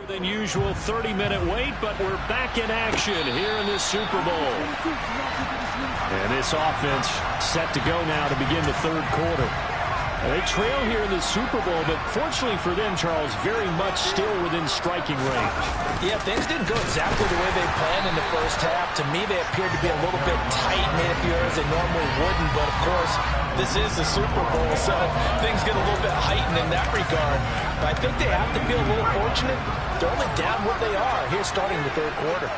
Than usual 30-minute wait, but we're back in action here in this Super Bowl. And this offense set to go now to begin the third quarter. They trail here in the Super Bowl, but fortunately for them, Charles, very much still within striking range. Yeah, things didn't go exactly the way they planned in the first half. To me, they appeared to be a little bit tight, made a few errors they normally wouldn't, but of course, this is the Super Bowl, so things get a little bit heightened in that regard. But I think they have to feel a little fortunate. They're only down what they are here starting the third quarter.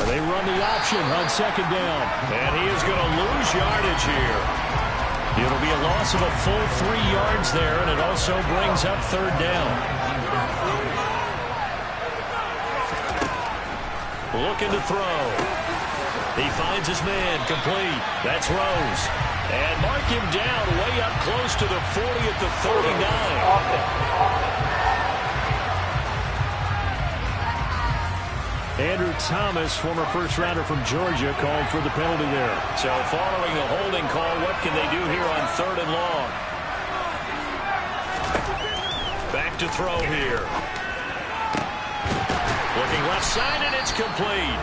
They run the option on second down, and he is going to lose yardage here. It'll be a loss of a full 3 yards there, and it also brings up third down. Looking to throw. He finds his man complete. That's Rose. And mark him down way up close to the 40 at the 39. Andrew Thomas, former first-rounder from Georgia, called for the penalty there. So following the holding call, what can they do here on third and long? Back to throw here. Looking left side, and it's complete.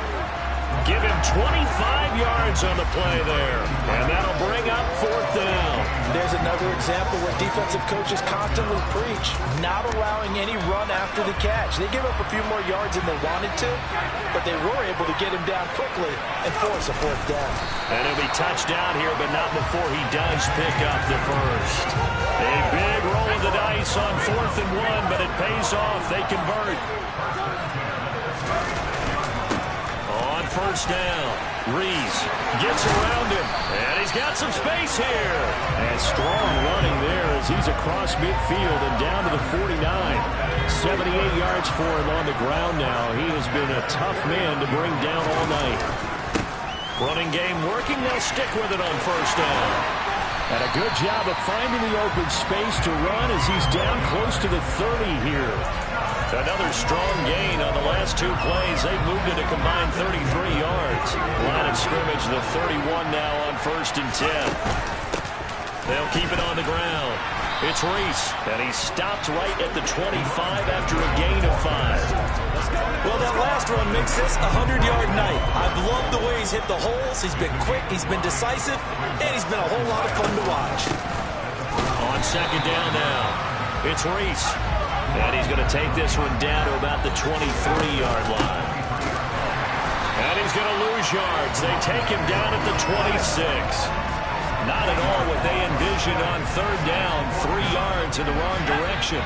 Give him 25 yards on the play there. And that'll bring up fourth down. There's another example where defensive coaches constantly preach, not allowing any run after the catch. They give up a few more yards than they wanted to, but they were able to get him down quickly and force a fourth down. And he'll be touchdown here, but not before he does pick up the first. A big roll of the dice on 4th and 1, but it pays off. They convert. First down. Reese gets around him, and he's got some space here. And strong running there as he's across midfield and down to the 49. 78 yards for him on the ground now. He has been a tough man to bring down all night. Running game working. They'll stick with it on first down. And a good job of finding the open space to run as he's down close to the 30 here. Another strong gain on the last 2 plays. They've moved it a combined 33 yards. Line of scrimmage, the 31 now on 1st and 10. They'll keep it on the ground. It's Reese, and he's stopped right at the 25 after a gain of 5. Well, that last run makes this a 100-yard night. I've loved the way he's hit the holes. He's been quick, he's been decisive, and he's been a whole lot of fun to watch. On second down now, it's Reese. And he's going to take this one down to about the 23-yard line. And he's going to lose yards. They take him down at the 26. Not at all what they envisioned on third down. 3 yards in the wrong direction.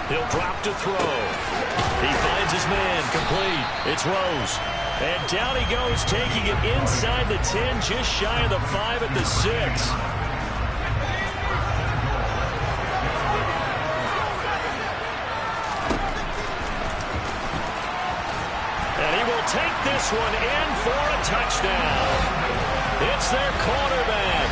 He'll drop to throw. He finds his man complete. It's Rose. And down he goes, taking it inside the 10, just shy of the 5 at the 6. Take this one in for a touchdown. It's their quarterback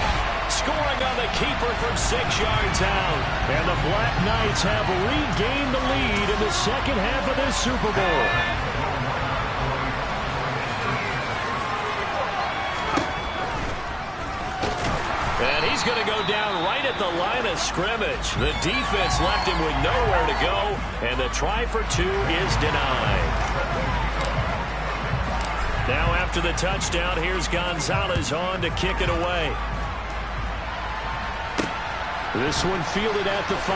scoring on the keeper from 6 yards out. And the Black Knights have regained the lead in the second half of this Super Bowl. And he's going to go down right at the line of scrimmage. The defense left him with nowhere to go, and the try for 2 is denied. Now after the touchdown, here's Gonzalez on to kick it away. This one fielded at the 5.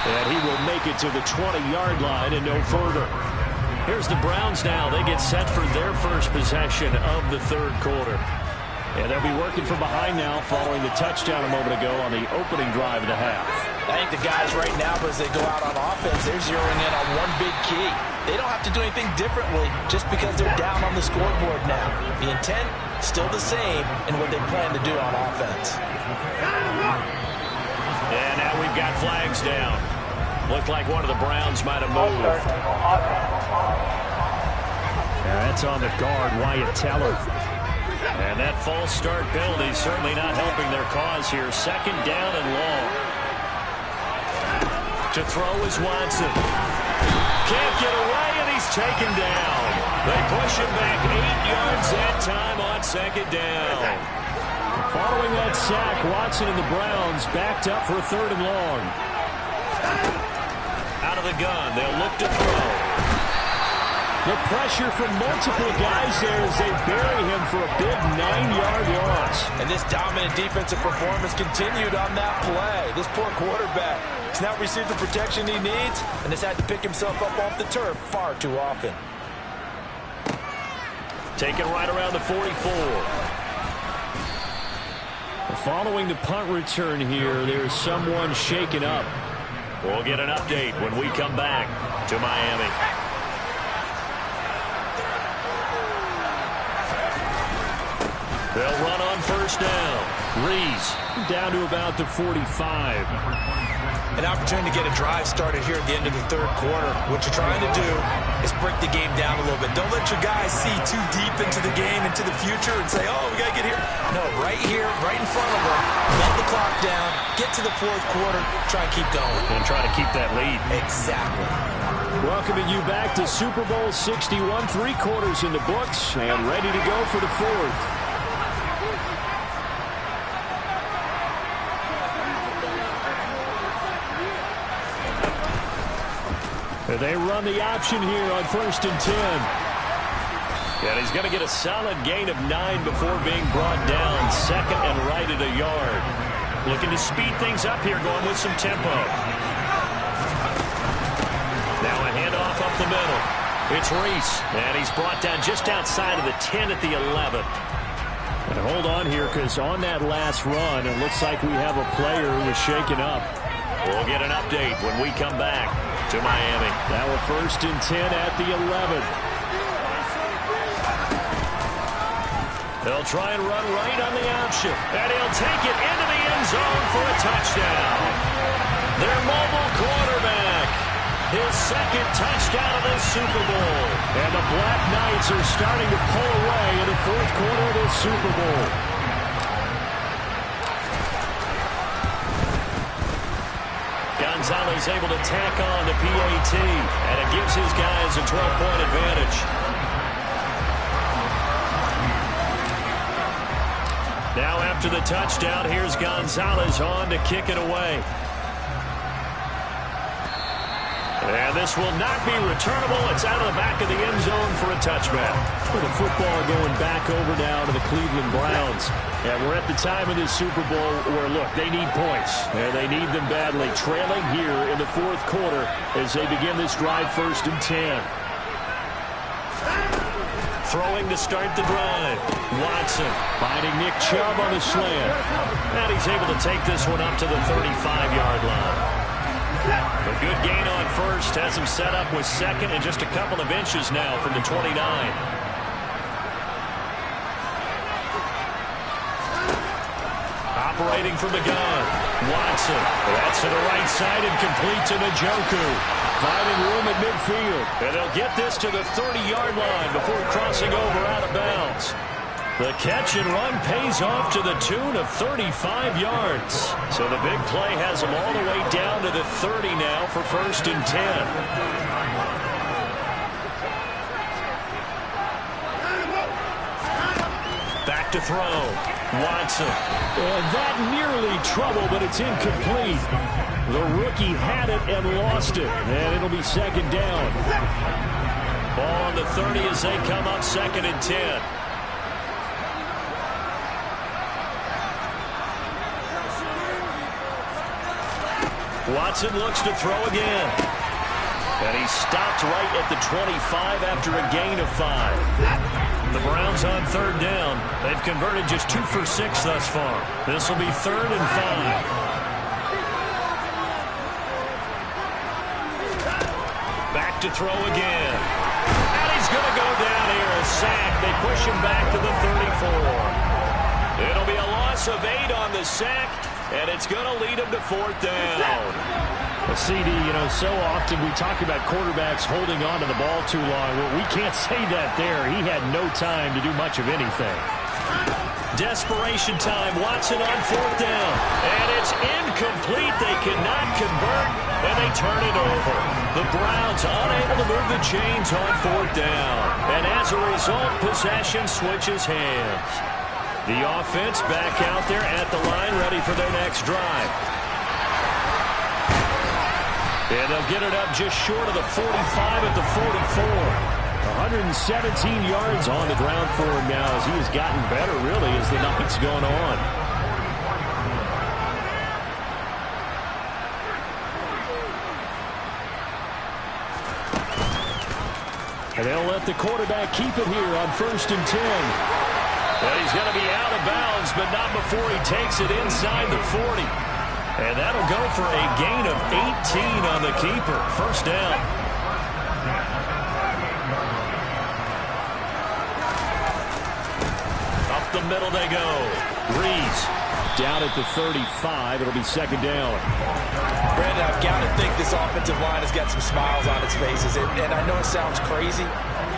And he will make it to the 20-yard line and no further. Here's the Browns now. They get set for their first possession of the third quarter. And they'll be working from behind now following the touchdown a moment ago on the opening drive of the half. I think the guys right now, as they go out on offense, they're zeroing in on one big key. They don't have to do anything differently just because they're down on the scoreboard now. The intent, still the same in what they plan to do on offense. And now we've got flags down. Looked like one of the Browns might have moved. And that's on the guard, Wyatt Teller. And that false start penalty is certainly not helping their cause here. Second down and long. To throw is Watson. Can't get away, and he he's taken down. They push him back 8 yards that time on second down. Following that sack, Watson and the Browns backed up for a 3rd and long. Out of the gun, they'll look to throw. The pressure from multiple guys there as they bury him for a big 9-yard loss. And this dominant defensive performance continued on that play. This poor quarterback has not received the protection he needs and has had to pick himself up off the turf far too often. Taken right around the 44. Following the punt return here, there's someone shaken up. We'll get an update when we come back to Miami. They'll run on first down. Reese down to about the 45. An opportunity to get a drive started here at the end of the 3rd quarter. What you're trying to do is break the game down a little bit. Don't let your guys see too deep into the game, into the future, and say, oh, we got to get here. No, right here, right in front of them. Let the clock down, get to the 4th quarter, try and keep going. And try to keep that lead. Exactly. Welcoming you back to Super Bowl 61, 3 quarters in the books, and ready to go for the 4th. They run the option here on 1st and 10. And he's going to get a solid gain of 9 before being brought down. 2nd and right at a yard. Looking to speed things up here, going with some tempo. Now a handoff up the middle. It's Reese, and he's brought down just outside of the 10 at the 11. And hold on here, because on that last run, it looks like we have a player who was shaken up. We'll get an update when we come back to Miami. Now a 1st and 10 at the 11. They'll try and run right on the option. And he'll take it into the end zone for a touchdown. Their mobile quarterback. His 2nd touchdown of this Super Bowl. And the Black Knights are starting to pull away in the 4th quarter of this Super Bowl. Gonzalez able to tack on the PAT, and it gives his guys a 12-point advantage. Now after the touchdown, here's Gonzalez on to kick it away. And this will not be returnable. It's out of the back of the end zone for a touchback. With the football going back over now to the Cleveland Browns. And we're at the time of this Super Bowl where, look, they need points. And they need them badly. Trailing here in the 4th quarter as they begin this drive 1st and 10. Throwing to start the drive. Watson finding Nick Chubb on the slant. And he's able to take this one up to the 35-yard line. A good gain on 1st has him set up with 2nd and just a couple of inches now from the 29. Operating from the gun. Watson. That's to the right side and complete to Njoku. Finding room at midfield. And they'll get this to the 30-yard line before crossing over out of bounds. The catch and run pays off to the tune of 35 yards. So the big play has them all the way down to the 30 now for 1st and 10. Back to throw. Watson. And that nearly trouble, but it's incomplete. The rookie had it and lost it. And it'll be 2nd down. Ball on the 30 as they come up 2nd and 10. Watson looks to throw again. And he stopped right at the 25 after a gain of 5. The Browns on 3rd down. They've converted just 2 for 6 thus far. This will be 3rd and 5. Back to throw again. And he's going to go down here. A sack. They push him back to the 34. It'll be a loss of 8 on the sack. And it's going to lead him to 4th down. CD, so often we talk about quarterbacks holding on to the ball too long. Well, we can't say that there. He had no time to do much of anything. Desperation time. Watson on 4th down. And it's incomplete. They cannot convert. And they turn it over. The Browns unable to move the chains on fourth down. And as a result, possession switches hands. The offense back out there at the line, ready for their next drive. And they'll get it up just short of the 45 at the 44. 117 yards on the ground for him now as he has gotten better, really, as the night's gone on. And they'll let the quarterback keep it here on 1st and 10. And he's going to be out of bounds, but not before he takes it inside the 40. And that'll go for a gain of 18 on the keeper. First down. Up the middle they go. Reese down at the 35. It'll be second down. Brandon, I've got to think this offensive line has got some smiles on its faces. And I know it sounds crazy,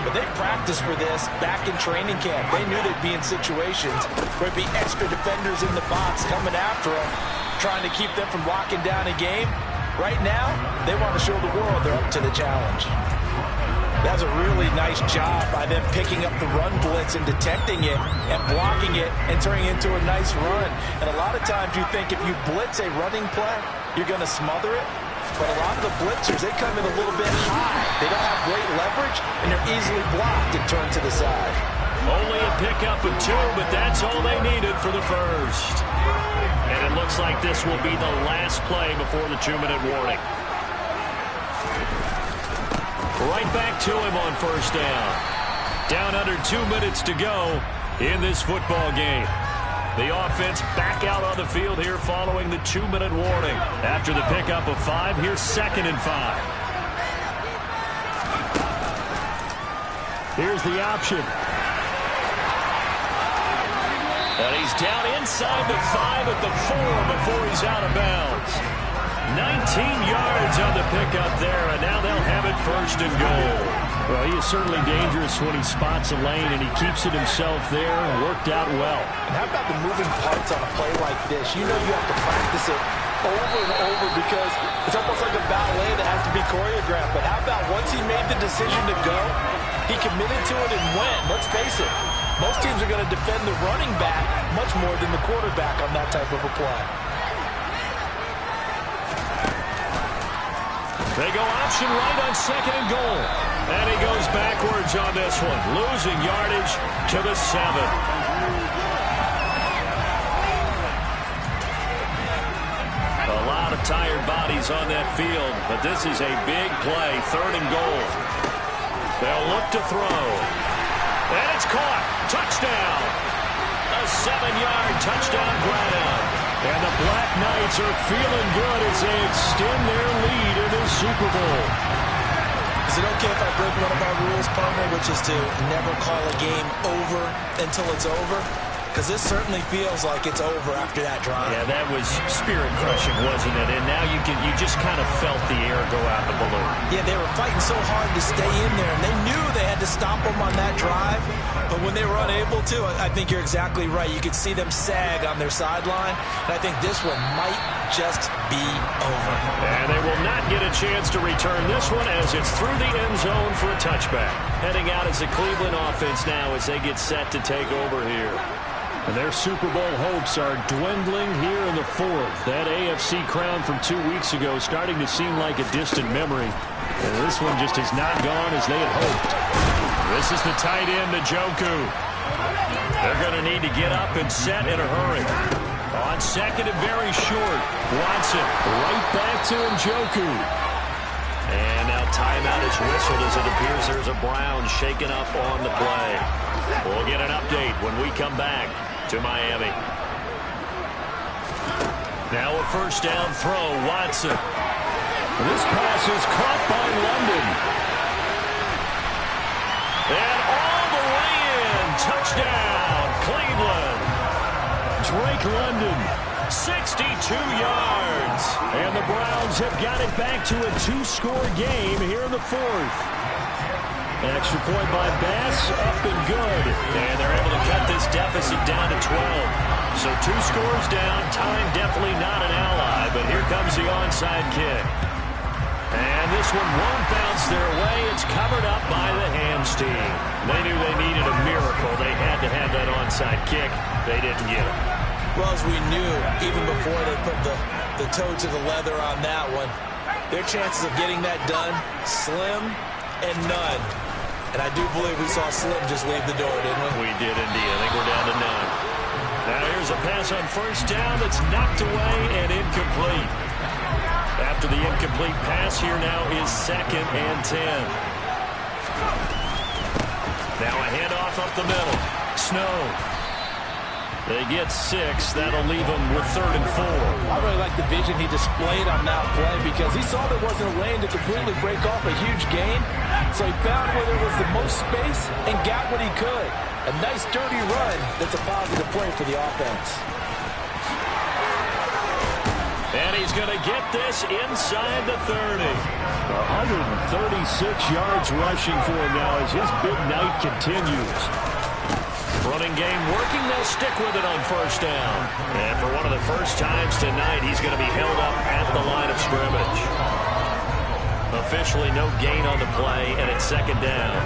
but they practiced for this back in training camp. They knew they'd be in situations where there'd be extra defenders in the box coming after them, trying to keep them from locking down a game. Right now, they want to show the world they're up to the challenge. That's a really nice job by them picking up the run blitz and detecting it and blocking it and turning it into a nice run. And a lot of times you think if you blitz a running play, you're going to smother it. But a lot of the blitzers, they come in a little bit high. They don't have great leverage, and they're easily blocked and turned to the side. Only a pickup of 2, but that's all they needed for the first. And it looks like this will be the last play before the 2-minute warning. Right back to him on first down. Down under 2 minutes to go in this football game. The offense back out on the field here following the 2-minute warning. After the pickup of 5, here's 2nd and 5. Here's the option. And he's down inside the 5 at the 4 before he's out of bounds. 19 yards on the pickup there, and now they'll have it 1st and goal. Well, he is certainly dangerous when he spots a lane, and he keeps it himself there. Worked out well. And how about the moving parts on a play like this? You know you have to practice it over and over because it's almost like a ballet that has to be choreographed. But how about once he made the decision to go, he committed to it and went. Let's face it, most teams are going to defend the running back much more than the quarterback on that type of a play. They go option right on 2nd and goal. And he goes backwards on this one, losing yardage to the 7. A lot of tired bodies on that field, but this is a big play, 3rd and goal. They'll look to throw. And it's caught. Touchdown. A 7-yard touchdown grab. And the Black Knights are feeling good as they extend their lead in this Super Bowl. Is it okay if I break one of our rules, partner, which is to never call a game over until it's over? Because this certainly feels like it's over after that drive. Yeah, that was spirit-crushing, wasn't it? And now you just kind of felt the air go out the balloon. Yeah, they were fighting so hard to stay in there, and they knew they had to stop them on that drive. But when they were unable to, I think you're exactly right. You could see them sag on their sideline, and I think this one might just be over. And they will not get a chance to return this one as it's through the end zone for a touchback. Heading out as the Cleveland offense now as they get set to take over here. And their Super Bowl hopes are dwindling here in the 4th. That AFC crown from 2 weeks ago starting to seem like a distant memory. And this one just has not gone as they had hoped. This is the tight end, Njoku. They're going to need to get up and set in a hurry. On 2nd and very short, Watson right back to Njoku. And now timeout is whistled as it appears there's a Brown shaken up on the play. We'll get an update when we come back to Miami. Now a 1st down throw, Watson. This pass is caught by London. And all the way in. Touchdown, Cleveland. Drake London, 62 yards. And the Browns have got it back to a 2-score game here in the 4th. An extra point by Bass, up and good. And they're able to cut this deficit down to 12. So 2 scores down, time definitely not an ally, but here comes the onside kick. this one won't bounce their way. It's covered up by the Hams team. They knew they needed a miracle. They had to have that onside kick. They didn't get it. Well, as we knew, even before they put the toe to the leather on that one, their chances of getting that done, slim and none. And I do believe we saw Slim just leave the door, didn't we? We did indeed. I think we're down to none. Now here's a pass on first down that's knocked away and incomplete. After the incomplete pass, here now is 2nd and 10. Now a handoff up the middle. Snow. They get 6. That'll leave them with 3rd and 4. I really like the vision he displayed on that play because he saw there wasn't a lane to completely break off a huge gain. So he found where there was the most space and got what he could. A nice dirty run that's a positive play for the offense. And he's going to get this inside the 30. 136 yards rushing for him now as his big night continues. Running game working. They'll stick with it on first down. And for one of the first times tonight, he's going to be held up at the line of scrimmage. Officially no gain on the play, and it's 2nd down.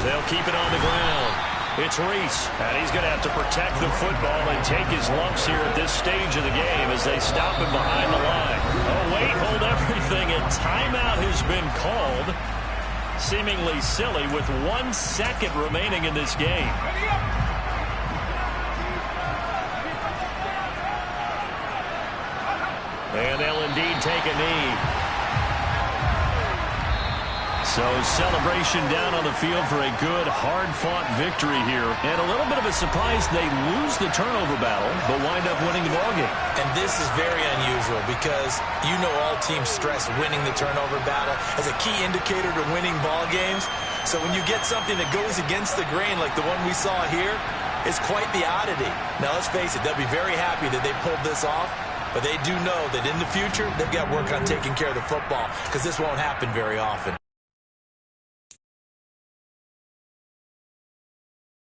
They'll keep it on the ground. It's Reese, and he's going to have to protect the football and take his lumps here at this stage of the game as they stop him behind the line. Oh, wait, hold everything. A timeout has been called. Seemingly silly with 1 second remaining in this game. And they'll indeed take a knee. So celebration down on the field for a good, hard-fought victory here. And a little bit of a surprise, they lose the turnover battle, but wind up winning the ballgame. And this is very unusual because you know all teams stress winning the turnover battle as a key indicator to winning ball games. So when you get something that goes against the grain like the one we saw here, it's quite the oddity. Now, let's face it, they'll be very happy that they pulled this off, but they do know that in the future, they've got work on taking care of the football because this won't happen very often.